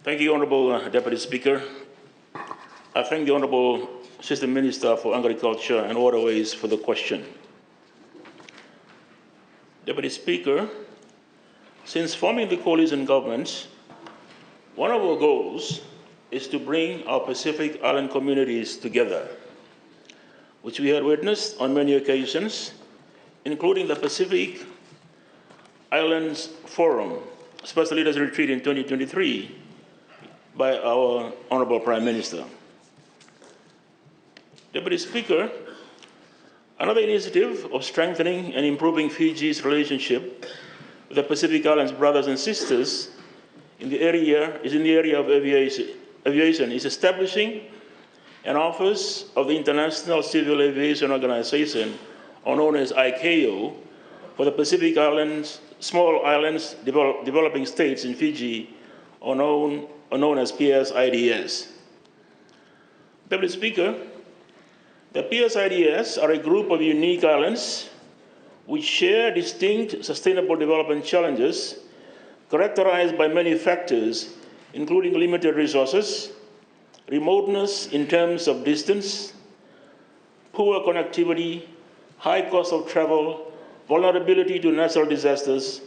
Thank you, Honourable Deputy Speaker. I thank the Honourable Assistant Minister for Agriculture and Waterways for the question. Deputy Speaker, since forming the coalition government, one of our goals is to bring our Pacific Island communities together, which we have witnessed on many occasions, including the Pacific Islands Forum, Special Leaders Retreat in 2023 by our Honourable Prime Minister. Deputy Speaker, another initiative of strengthening and improving Fiji's relationship with the Pacific Islands brothers and sisters in the area of aviation is establishing an office of the International Civil Aviation Organization, or known as ICAO, for the Pacific Islands, small islands, developing states in Fiji, or known as PSIDS. Deputy Speaker, the PSIDS are a group of unique islands which share distinct sustainable development challenges characterized by many factors, including limited resources, remoteness in terms of distance, poor connectivity, high cost of travel, vulnerability to natural disasters,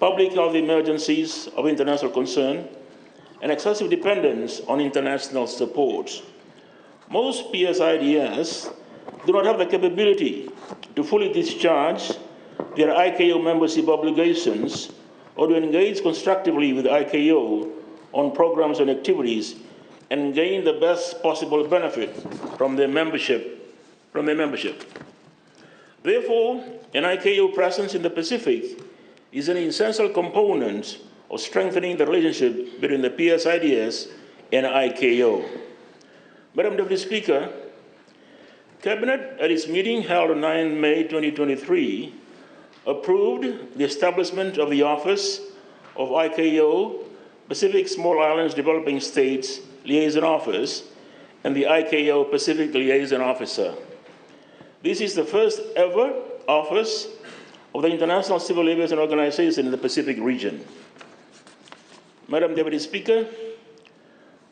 public health emergencies of international concern, and excessive dependence on international support. Most PSIDS do not have the capability to fully discharge their ICAO membership obligations or to engage constructively with ICAO on programs and activities and gain the best possible benefit from their membership. Therefore, an ICAO presence in the Pacific is an essential component of strengthening the relationship between the PSIDS and ICAO. Madam Deputy Speaker, Cabinet at its meeting held on 9 May 2023 approved the establishment of the Office of ICAO Pacific Small Islands Developing States Liaison Office and the ICAO Pacific Liaison Officer. This is the first ever office of the International Civil Aviation Organization in the Pacific region. Madam Deputy Speaker,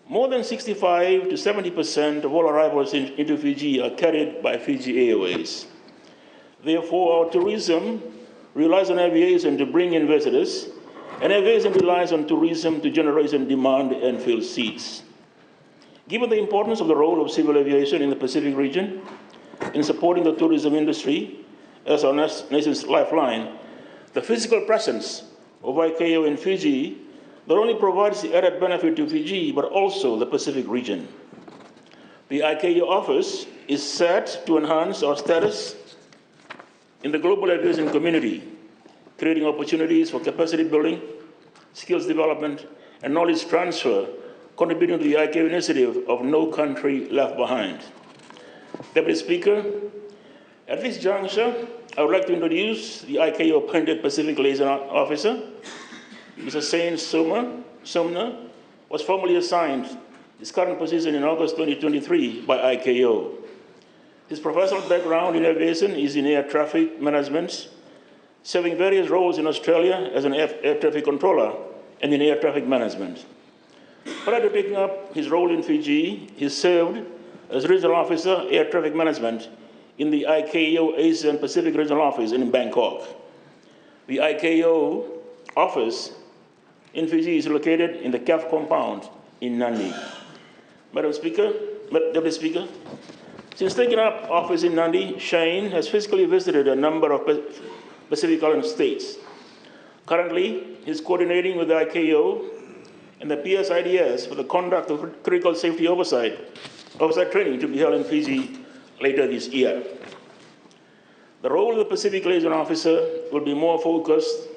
more than 65 to 70% of all arrivals into Fiji are carried by Fiji Airways. Therefore, our tourism relies on aviation to bring in visitors, and aviation relies on tourism to generate demand and fill seats. Given the importance of the role of civil aviation in the Pacific region in supporting the tourism industry as our nation's lifeline, the physical presence of ICAO in Fiji not only provides the added benefit to Fiji, but also the Pacific region. The ICAO office is set to enhance our status in the global aviation community, creating opportunities for capacity building, skills development, and knowledge transfer, contributing to the ICAO initiative of No Country Left Behind. Deputy Speaker, at this juncture, I would like to introduce the ICAO appointed Pacific Liaison Officer. Mr. Shane Sumner was formally assigned his current position in August 2023 by ICAO. His professional background in aviation is in air traffic management, serving various roles in Australia as an air traffic controller and in air traffic management. Prior to taking up his role in Fiji, he served as Regional Officer, Air Traffic Management in the ICAO Asia and Pacific Regional Office in Bangkok. The ICAO office in Fiji is located in the CAF compound in Nadi. Deputy Speaker, since taking up office in Nadi, Shane has physically visited a number of Pacific Island states. Currently, he's coordinating with the ICAO and the PSIDS for the conduct of critical safety oversight training to be held in Fiji later this year. The role of the Pacific Liaison Officer will be more focused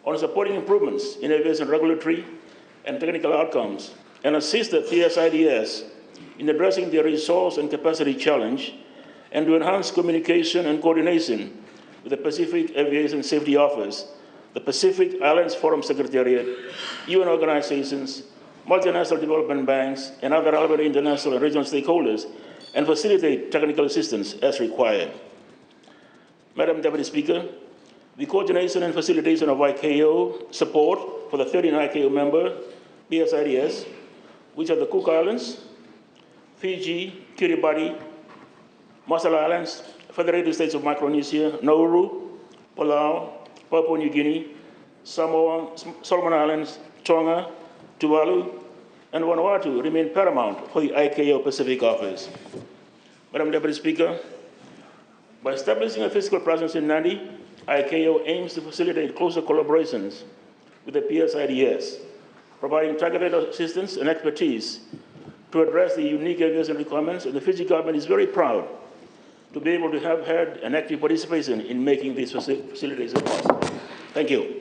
on supporting improvements in aviation regulatory and technical outcomes and assist the PSIDS in addressing their resource and capacity challenge and to enhance communication and coordination with the Pacific Aviation Safety Office, the Pacific Islands Forum Secretariat, UN organizations, multinational development banks, and other relevant international and regional stakeholders, and facilitate technical assistance as required. Madam Deputy Speaker, the coordination and facilitation of ICAO support for the 13 ICAO member PSIDS, which are the Cook Islands, Fiji, Kiribati, Marshall Islands, Federated States of Micronesia, Nauru, Palau, Papua New Guinea, Samoa, Solomon Islands, Tonga, Tuvalu, and Vanuatu remain paramount for the ICAO Pacific Office. Madam Deputy Speaker, by establishing a physical presence in Nadi, ICAO aims to facilitate closer collaborations with the PSIDS, providing targeted assistance and expertise to address the unique aviation requirements, and the Fiji government is very proud to be able to have had an active participation in making these facilities possible. Thank you.